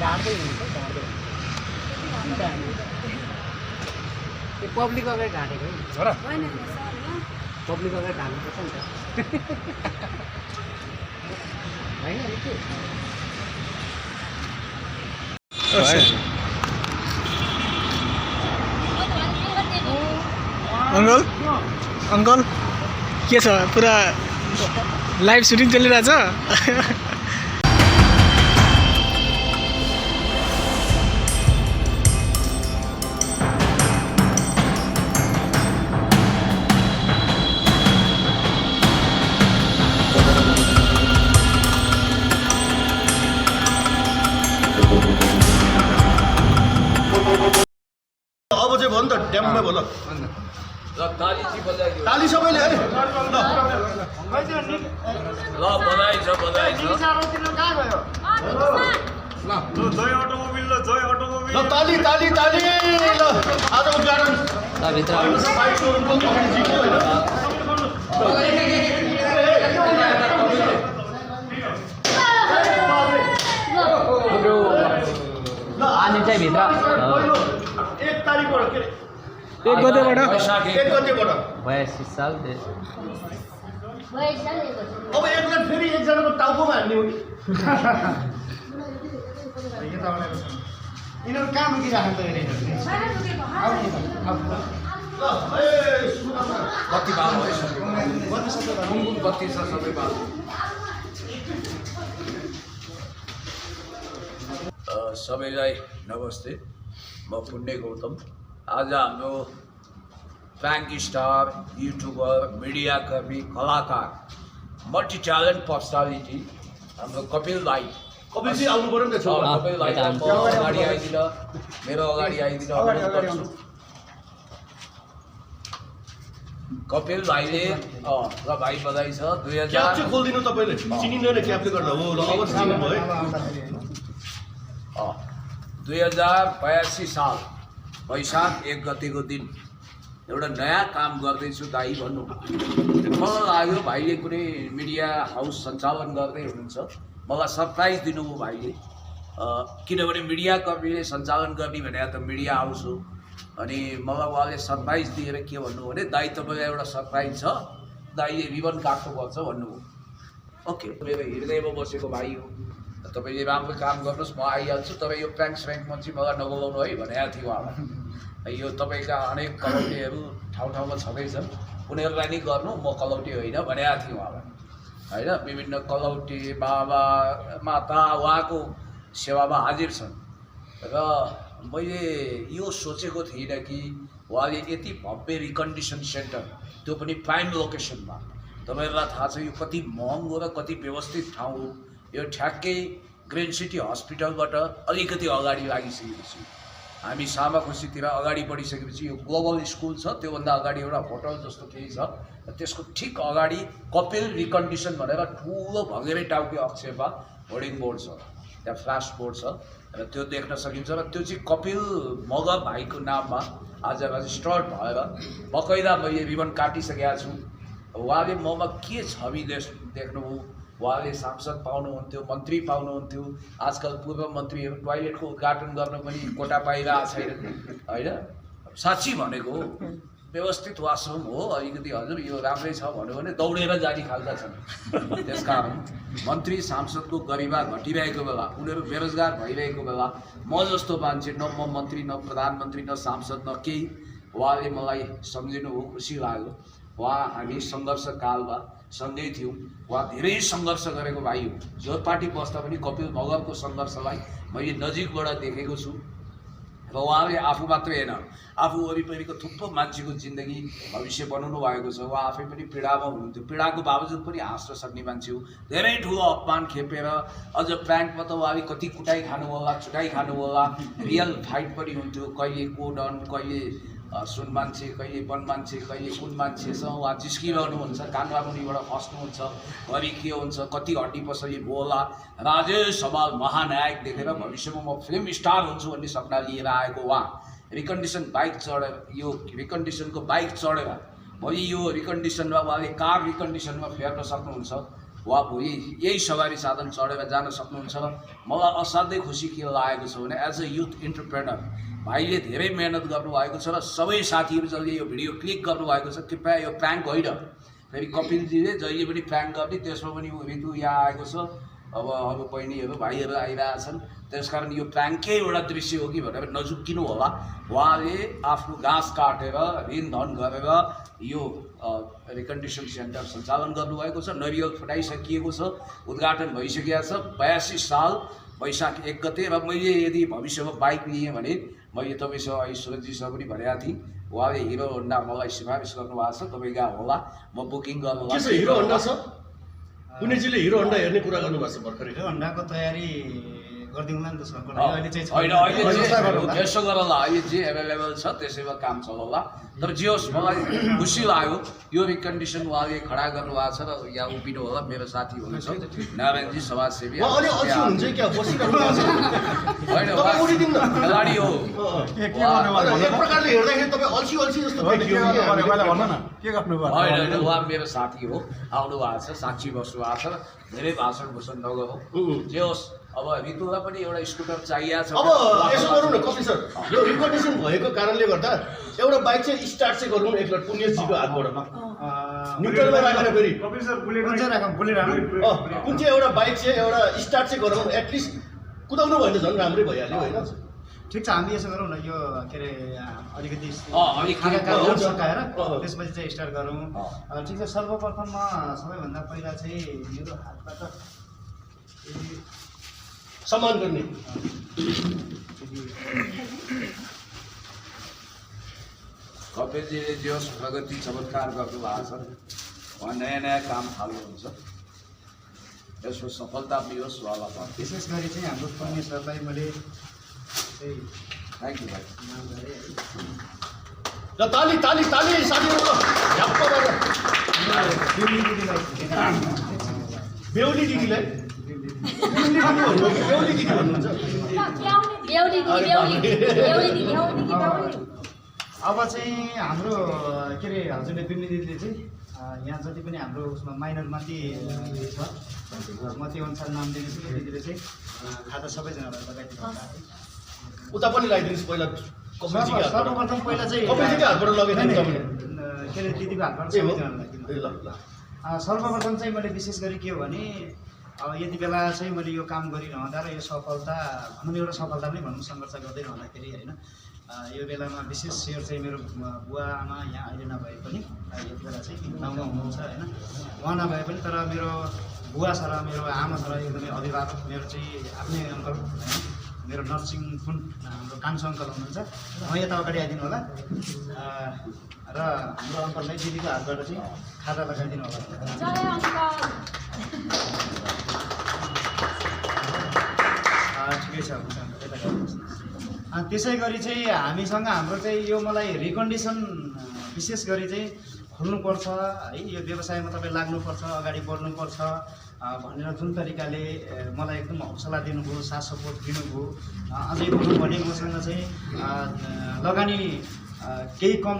ढाड्दै हुन्छ ढाड्दै त्यो पब्लिक अगाडि ढाँटेको है पब्लिक अगाडि ढाल्नुपर्छ नि त होइन अंकल अंकल के छ पुरा लाइभ सुटिङ चलिरहेछ अब चाहिँ भयो नि त ड्याममै भयो ल ताली सबैले है ल ताली ताली ताली ल आज उद्घाटन बाइक सोरुमको कमिटी जित्यो होइन आने चाहिँ भित्र 1 तारिकबाट के 1 गतेबाट 82 साल अब एकजना फेरि एकजनाको टाउकोमा हान्ने हो कि यिनीहरू कहाँ मुकिराख्नु त सबैलाई नमस्ते म पुण्य गौतम आज हाम्रो फ्याङ्क स्टार युट्युबर मिडियाकर्मी कलाकार मल्टी ट्यालेन्ट पर्सनालिटी हाम्रो कपिल भाइ कपिल चाहिँ आउनु पर्यो नि त छेउमा कपिल भाइलाई म अगाडि आइदिन मेरो अगाडि आइदिन अनुरोध गर्छु कपिल भाइले ल भाइ बधाई छ 2000 क्याप चाहिँ खोलिदिनु तपाईँले चिनिँदैन क्यापले गर्दा हो ल अब चाहिँ चिन्नु भयो 2082 साल वैशाख 1 गतेको दिन एउटा नयाँ काम गर्दैछु दाइ भन्नु मलाई लाग्यो भाइले कुनै मिडिया हाउस सञ्चालन गर्दै हुनुहुन्छ मलाई सरप्राइज दिनुभयो भाइले किनभने मिडिया कर्मीले सञ्चालन गर्ने भने त मिडिया हाउस हो अनि मलाई उहाँले सरप्राइज दिएर के भन्नु भने दाइ तपाईँलाई एउटा सरप्राइज छ दाइले रिबन काट्नुपर्छ भन्नुभयो ओके मेरो हृदयमा बसेको भाइ हो तपाईँले राम्रो काम गर्नुहोस् म आइहाल्छु तर यो प्याङ्क स्याङ्कमा चाहिँ मलाई नबोलाउनु है भनेको थियो उहाँलाई यो तपाईँका अनेक कलौटीहरू ठाउँ ठाउँमा छँदैछन् उनीहरूलाई नै गर्नु म कलौटी होइन भनेको थिएँ उहाँलाई होइन विभिन्न कलौटी बाबा माता उहाँको सेवामा हाजिर छन् र मैले यो सोचेको थिइनँ कि उहाँले यति भव्य रिकन्डिसन सेन्टर त्यो पनि प्राइम लोकेसनमा तपाईँहरूलाई थाहा छ यो कति महँगो र कति व्यवस्थित ठाउँ हो यो ठ्याक्कै ग्रिन सिटी हस्पिटलबाट अलिकति अगाडि लागिसकेपछि हामी सामाखुसीतिर अगाडि बढिसकेपछि यो ग्लोबल स्कुल छ त्योभन्दा अगाडि एउटा होटल जस्तो केही छ र त्यसको ठिक अगाडि कपिल रिकन्डिसन भनेर ठुलो भँगेरै टाउके अक्षरमा होर्डिङ बोर्ड छ त्यहाँ फ्ल्यास बोर्ड छ र त्यो देख्न सकिन्छ र त्यो चाहिँ कपिल मगर भाइको नाममा आज रजिस्टर्ड भएर बकैदा मैले रिबन काटिसकेका छु उहाँले ममा के छवि देख्नुभयो उहाँले सांसद पाउनुहुन्थ्यो मन्त्री पाउनुहुन्थ्यो आजकल पूर्व मन्त्रीहरू टोयलेटको उद्घाटन गर्न पनि कोटा पाइरहेको छैन होइन साँच्ची भनेको व्यवस्थित वासरुम हो अलिकति हजुर यो राम्रै छ भन्यो भने दौडेर जाने खालका छन् त्यसकारण मन्त्री सांसदको गरिमा घटिरहेको बेला उनीहरू बेरोजगार भइरहेको बेला म जस्तो मान्छे न म मन्त्री न प्रधानमन्त्री न सांसद न केही उहाँले मलाई सम्झिनुभयो खुसी लाग्यो उहाँ हामी सङ्घर्ष कालमा सँगै थियौँ उहाँ धेरै सङ्घर्ष गरेको भाइ हो जो पार्टी बस्दा पनि कपिल मगरको सङ्घर्षलाई मैले नजिकबाट देखेको छु र उहाँले आफू मात्रै होइन आफू वरिपरिको थुप्रो मान्छेको जिन्दगी भविष्य बनाउनु भएको छ उहाँ आफै पनि पीडामा हुनुहुन्थ्यो पीडाको बावजुद पनि हाँस्न सक्ने मान्छे हो धेरै ठुलो अपमान खेपेर अझ प्यान्टमा त उहाँले कति कुटाइ खानु होला चुटाइ खानु होला रियल फाइट पनि हुन्थ्यो कहिले कोडन कहिले सुन मान्छे कहिले वन मान्छे कहिले कुन मान्छेसँग उहाँ जिस्किरहनुहुन्छ कानमा मुनिबाट खस्नुहुन्छ घरि के हुन्छ कति हड्डी पसली बोला राजेश हमाल महानायक देखेर भविष्यमा म फिल्म स्टार हुन्छु भन्ने सपना लिएर आएको उहाँ रिकन्डिसन बाइक चढेर यो रिकन्डिसनको बाइक चढेर भोलि यो रिकन्डिसनमा उहाँले कार रिकन्डिसनमा फेर्न सक्नुहुन्छ वा भोलि यही सवारी साधन चढेर जान सक्नुहुन्छ। मलाई असाध्यै खुसी के लागेको छ भने एज अ युथ इन्टरप्रेनर भाइले धेरै मेहनत गर्नुभएको छ र सबै साथीहरू जसले यो भिडियो क्लिक गर्नुभएको छ कृपया यो प्र्याङ्क होइन। फेरि कपिलजीले जहिले पनि प्र्याङ्क गर्ने त्यसमा पनि ऋतु यहाँ आएको छ, अब अरू बहिनीहरू भाइहरू आइरहेछन्, त्यसकारण यो प्र्याङ्कै एउटा दृश्य हो कि भनेर नझुक्किनु होला। उहाँले आफ्नो घाँस काटेर ऋण धन गरेर यो रिकन्डिसन सेन्टर सञ्चालन गर्नुभएको छ। नरिवल फटाइसकिएको छ, उद्घाटन भइसकेको छ 82 साल वैशाख 1 गते। र मैले यदि भविष्यमा बाइक लिएँ भने मैले तपाईँसँग अहिले सुरजीसँग पनि भनेको थिएँ, उहाँले हिरो होन्डा मलाई सिफारिस गर्नुभएको छ, तपाईँ गएको होला, म बुकिङ गर्नु के छ हिरो होन्डा छ? कुनैजीले हिरो होन्डा हेर्ने कुरा गर्नुभएको छ भर्खरै। हिरो होन्डाको तयारी गरिदिउँला नि त सर। अहिले चाहिँ होइन, अहिले त्यसो गरौँला, अहिले जे एभाइलेबल छ त्यसैमा काम चलाउला। तर जे होस् मलाई खुसी लाग्यो यो रिकन्डिसन उहाँले खडा गर्नुभएको छ र यहाँ उभिनु होला मेरो साथी हुनुहुन्छ नारायणजी समाजसेवी। अलि अल्छी हुन्छ क्या बसिरहनु भएको छ होइन तपाईँ उठिदिनु न खेलाडी हो एक प्रकारले हेर्दाखेरि तपाईँ अल्छी अल्छी जस्तो देखियो होइन उहाँ मेरो साथी हो आउनु भएको छ साक्षी बस्नु भएको छ र धेरै भाषण भूषण नगरौँ जे होस्। अब ऋतुलाई पनि एउटा स्कुटर चाहिएको छ। अब यसो गरौँ न कपिल सर, यो रिकन्डिसन भएको कारणले गर्दा एउटा बाइक चाहिँ स्टार्ट चाहिँ गरौँ एकपल्ट पुण्यजीको हातबाट न्युट्रलमा राखेर फेरि कपिल सर बुलेट राखौँ बुलेट कुन चाहिँ एउटा बाइक चाहिँ एउटा स्टार्ट चाहिँ गरौँ एटलिस्ट कुदाउनु भयो भने झन् राम्रै भइहाल्यो होइन। ठिक छ, हामी यसो गरौँ न, यो के अरे अलिकति अलिक सकाएर त्यसपछि चाहिँ स्टार्ट गरौँ। ठिक छ, सर्वप्रथममा सबैभन्दा पहिला चाहिँ मेरो हातबाट सम्मान गर्ने कपिलजीले जे होस् प्रगति चमत्कार गर्नुभएको छ, उहाँ नयाँ नयाँ काम थाल्नुहुन्छ, यसको सफलता मिलोस् वाला छ। विशेष गरी चाहिँ हाम्रो पुण्य सरलाई मैले थ्याङ्क यू भाइ। र ताली ताली ताली साथीहरू झ्याप्प गरेर बेहुली दिदीलाई बेहुली दिदी भन्नुहुन्छ। अब चाहिँ हाम्रो के अरे हजुरले बिम्ली दिदीले चाहिँ यहाँ जति पनि हाम्रो उसमा माइनर माथि छ म त्यो अनुसार नाम दिनेछु। दिदीले चाहिँ खाता सबैजनालाई लगाइदिनु होला। उता पनि लगाइदिनुहोस् पहिला सर्वप्रथम पहिला चाहिँ कपिलजीको हातबाट लगाइदिनु तपाईँले के अरे दिदीको हातबाट सबैजनालाई ल ल सर्वप्रथम चाहिँ मैले विशेष गरी के हो भने यति बेला चाहिँ मैले यो काम गरिरहँदा र यो सफलता भनौँ एउटा सफलता पनि भनौँ सङ्घर्ष गर्दै रहँदाखेरि होइन यो बेलामा विशेष सेयर चाहिँ मेरो बुवा आमा यहाँ अहिले नभए पनि यति बेला चाहिँ गाउँमा हुनुहुन्छ होइन, उहाँ नभए पनि तर मेरो बुवा छ र मेरो आमा छ र एकदमै अभिभावक मेरो चाहिँ आफ्नै अङ्कल होइन, मेरो नर्सिङ कुन हाम्रो कान्छो अङ्कल हुनुहुन्छ, उहाँ यता अगाडि आइदिनु होला र हाम्रो अङ्कललाई दिदीको हातबाट चाहिँ खाता लगाइदिनु होला। ठिकै छ, हुन्छ यता गर्नुहोस्। त्यसै गरी चाहिँ हामीसँग हाम्रो चाहिँ यो मलाई रिकन्डिसन विशेष गरी चाहिँ खोल्नुपर्छ है, यो व्यवसायमा तपाईँ लाग्नुपर्छ, अगाडि बढ्नुपर्छ भनेर जुन तरिकाले मलाई एकदम हौसला दिनुभयो, साथ सपोर्ट दिनुभयो। अझै भनौँ भने मसँग चाहिँ लगानी केही कम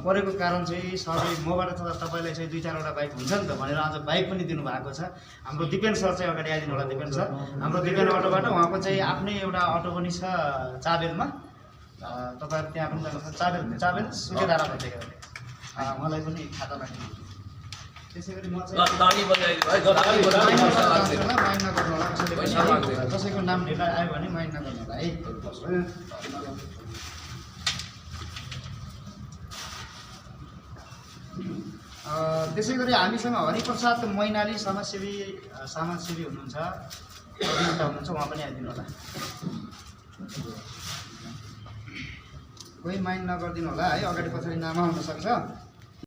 परेको कारण चाहिँ सरले मबाट तपाईँलाई चाहिँ 2-4वटा बाइक हुन्छ नि त भनेर आज बाइक पनि दिनुभएको छ। हाम्रो दिपेन सर चाहिँ अगाडि आइदिनु होला। दिपेन सर हाम्रो दिपेन अटोबाट, उहाँको चाहिँ आफ्नै एउटा अटो पनि छ चाबेलमा, तपाईँहरू त्यहाँ पनि जानु चाबेल सुकेधारा भन्दै गरे उहाँलाई पनि खाता लाग्ने। त्यसै गरी म चाहिँ माइन्ड नगर्नु होला, कसैको नाम ढिला आयो भने माइन्ड नगर्नु होला है। त्यसै गरी हामीसँग हरिप्रसाद मैनाली समाजसेवी हुनुहुन्छ, अभियन्ता हुनुहुन्छ, उहाँ पनि आइदिनु होला। कोही माइन्ड नगरिदिनु होला है, अगाडि पछाडि नाम आउन सक्छ।